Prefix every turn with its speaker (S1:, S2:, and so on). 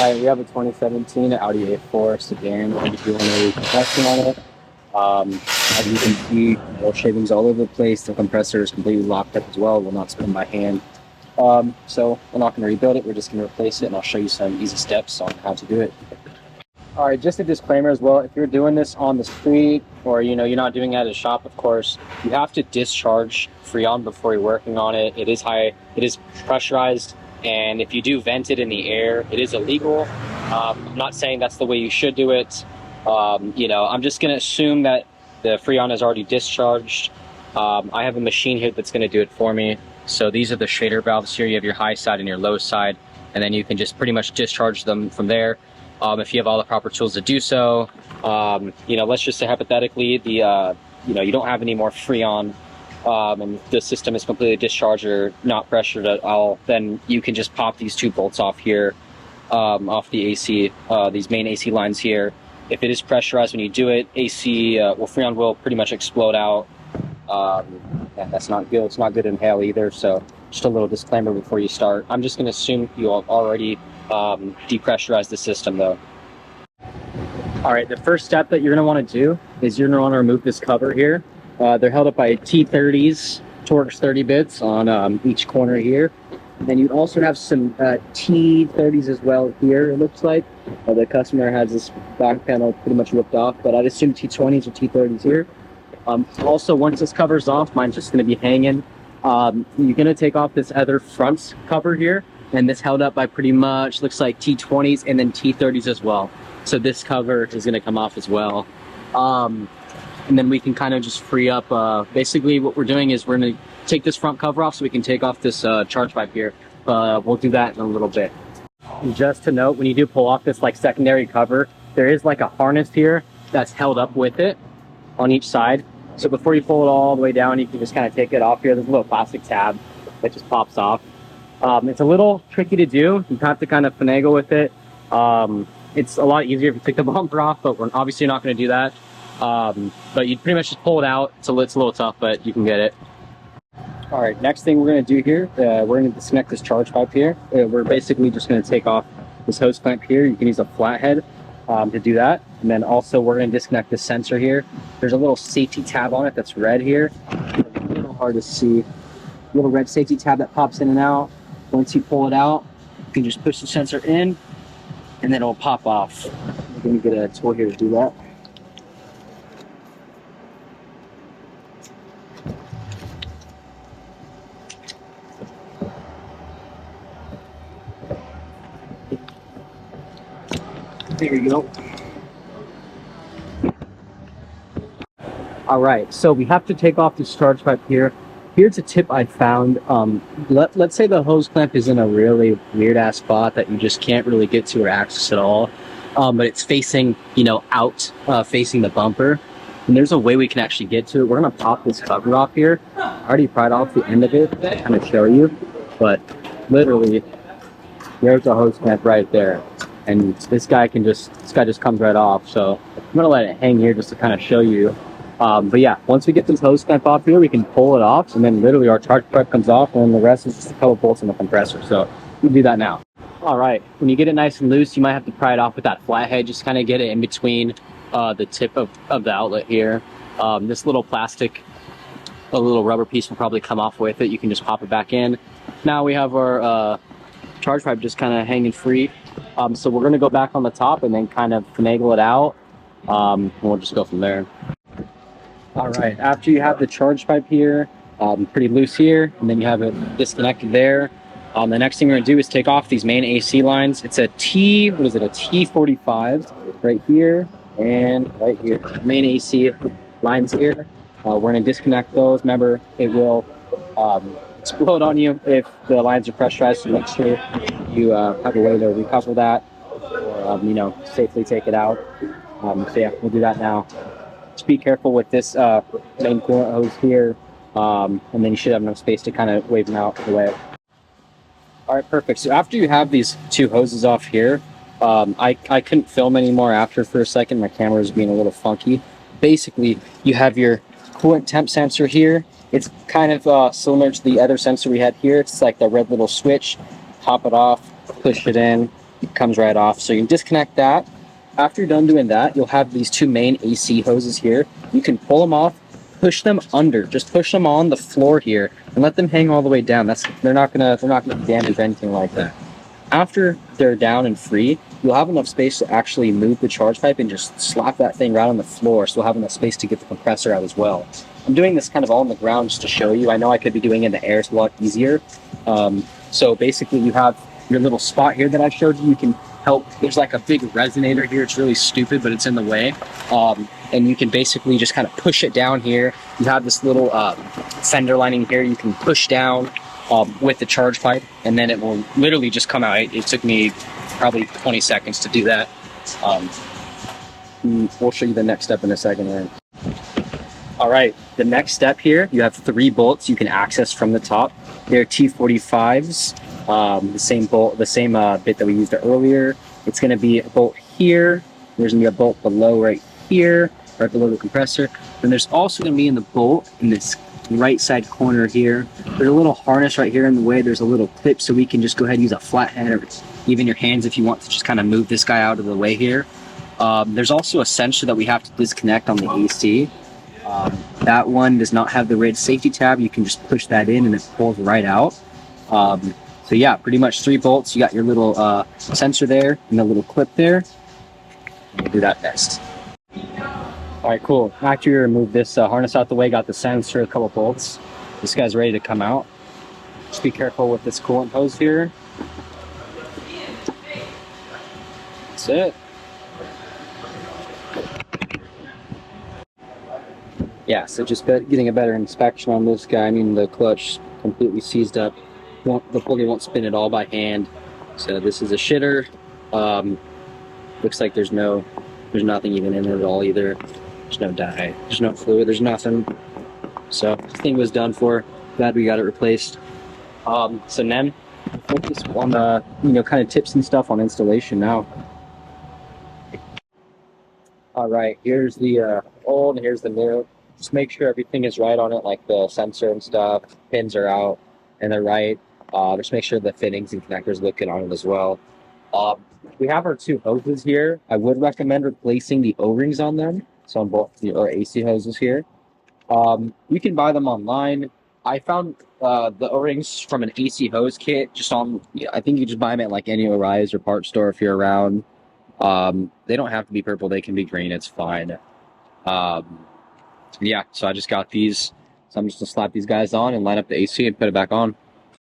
S1: Alright, we have a 2017 Audi A4 sedan. We're doing a compression on it. As you can see, oil shavings all over the place. The compressor is completely locked up as well. Will not spin by hand. So we're not going to rebuild it. We're just going to replace it, and I'll show you some easy steps on how to do it. Alright, just a disclaimer as well. If you're doing this on the street, or you're not doing it at a shop, of course, you have to discharge Freon before you're working on it. It is pressurized. And if you do vent it in the air, it is illegal. I'm not saying that's the way you should do it. I'm just going to assume that the Freon is already discharged. I have a machine here that's going to do it for me. So these are the shader valves here. You have your high side and your low side, and then you can just pretty much discharge them from there. If you have all the proper tools to do so. Let's just say hypothetically, you don't have any more Freon. And the system is completely discharged or not pressured at all, then you can just pop these two bolts off here, off the AC, these main AC lines here. If it is pressurized when you do it, Freon will pretty much explode out, and that's not good. It's not good to inhale either, so just a little disclaimer before you start. I'm just going to assume you already depressurized the system though. Alright, the first step that you're going to want to do is you're going to want to remove this cover here. They're held up by T30s, Torx 30 bits on each corner here. And then you also have some T30s as well here, it looks like. The customer has this back panel pretty much ripped off, but I'd assume T20s or T30s here. Also, once this cover's off, mine's just going to be hanging. You're going to take off this other front cover here, and this held up by pretty much, looks like T20s and then T30s as well. So this cover is going to come off as well. And then we can kind of just free up, basically what we're doing is we're going to take this front cover off so we can take off this charge pipe here. We'll do that in a little bit. Just to note, when you do pull off this secondary cover, there is a harness here that's held up with it on each side. So before you pull it all the way down, you can just kind of take it off here. There's a little plastic tab that just pops off. It's a little tricky to do. You have to kind of finagle with it. It's a lot easier if you take the bumper off, but we're obviously not going to do that. But you pretty much just pull it out. It's a little tough, but you can get it. All right, next thing we're going to do here, we're going to disconnect this charge pipe here. We're basically just going to take off this hose clamp here. You can use a flathead to do that. And then also we're going to disconnect this sensor here. There's a little safety tab on it that's red here. It's a little hard to see. Little red safety tab that pops in and out. Once you pull it out, you can just push the sensor in, and then it'll pop off. We're going to get a tool here to do that. There you go. All right, so we have to take off this charge pipe here. Here's a tip I found. Let's say the hose clamp is in a really weird ass spot that you just can't really get to or access at all, but it's facing, out, facing the bumper. And there's a way we can actually get to it. We're gonna pop this cover off here. I already pried off the end of it to kind of show you, but literally, there's a hose clamp right there. And this guy just comes right off. So I'm gonna let it hang here just to kind of show you. But yeah, once we get this hose clamp off here, we can pull it off, and then literally our charge pipe comes off, and the rest is just a couple bolts in the compressor. So we'll do that now. All right, when you get it nice and loose, you might have to pry it off with that flathead. Just kind of get it in between the tip of the outlet here. This little plastic, a little rubber piece will probably come off with it. You can just pop it back in. Now we have our charge pipe just kind of hanging free. So we're going to go back on the top and then kind of finagle it out, and we'll just go from there. All right, after you have the charge pipe here, pretty loose here, and then you have it disconnected there, the next thing we're going to do is take off these main AC lines. It's a T45 right here and right here. Main AC lines here. We're going to disconnect those. Remember, it will explode on you if the lines are pressurized, so make sure you have a way to recover that, or safely take it out. So yeah, we'll do that now. Just be careful with this main coolant hose here, and then you should have enough space to kind of wave them out of the way. All right, perfect. So after you have these two hoses off here, I couldn't film anymore after for a second. My camera was being a little funky. Basically, you have your coolant temp sensor here. It's kind of similar to the other sensor we had here. It's like the red little switch. Pop it off, push it in, It comes right off. So you can disconnect that. After you're done doing that, you'll have these two main AC hoses here. You can pull them off, push them under, just push them on the floor here, and let them hang all the way down. They're not gonna be damaged or anything like that. After they're down and free, you'll have enough space to actually move the charge pipe and just slap that thing right on the floor, so you'll have enough space to get the compressor out as well. I'm doing this kind of all on the ground just to show you. I know I could be doing it in the air, it's a lot easier. So basically you have your little spot here that I showed you. You can help, there's like a big resonator here. It's really stupid, but it's in the way. And you can basically just kind of push it down here. You have this little fender lining here you can push down with the charge pipe, and then it will literally just come out. It took me probably 20 seconds to do that. We'll show you the next step in a second. Right? All right, the next step here, you have 3 bolts you can access from the top. They're T45s, the same bolt, the same bit that we used earlier. It's going to be a bolt here. There's going to be a bolt below right here, right below the compressor. Then there's also going to be in the bolt in this right side corner here. There's a little harness right here in the way. There's a little clip, so we can just go ahead and use a flathead or even your hands if you want to just kind of move this guy out of the way here. There's also a sensor that we have to disconnect on the AC. That one does not have the red safety tab. You can just push that in and it pulls right out. So yeah, pretty much 3 bolts. You got your little sensor there and the little clip there. We'll do that next. All right, cool. After you remove this harness out the way, got the sensor, a couple bolts. This guy's ready to come out. Just be careful with this coolant hose here. That's it. Yeah, so just getting a better inspection on this guy. I mean, the clutch completely seized up. The pulley won't spin at all by hand. So this is a shitter. Looks like there's nothing even in it at all either. There's no dye, there's no fluid, there's nothing. So this thing was done for. Glad we got it replaced. So then focus on the kind of tips and stuff on installation now. All right, here's the old and here's the new. Just make sure everything is right on it, like the sensor and stuff. Pins are out and they're right. Just make sure the fittings and connectors look good on it as well. We have our 2 hoses here. I would recommend replacing the O-rings on them. So on both our AC hoses here. You can buy them online. I found the O-rings from an AC hose kit just on, I think you just buy them at like any O'Reilly's or parts store if you're around. They don't have to be purple, they can be green, it's fine. Yeah, so I just got these. So I'm just gonna slap these guys on and line up the AC and put it back on.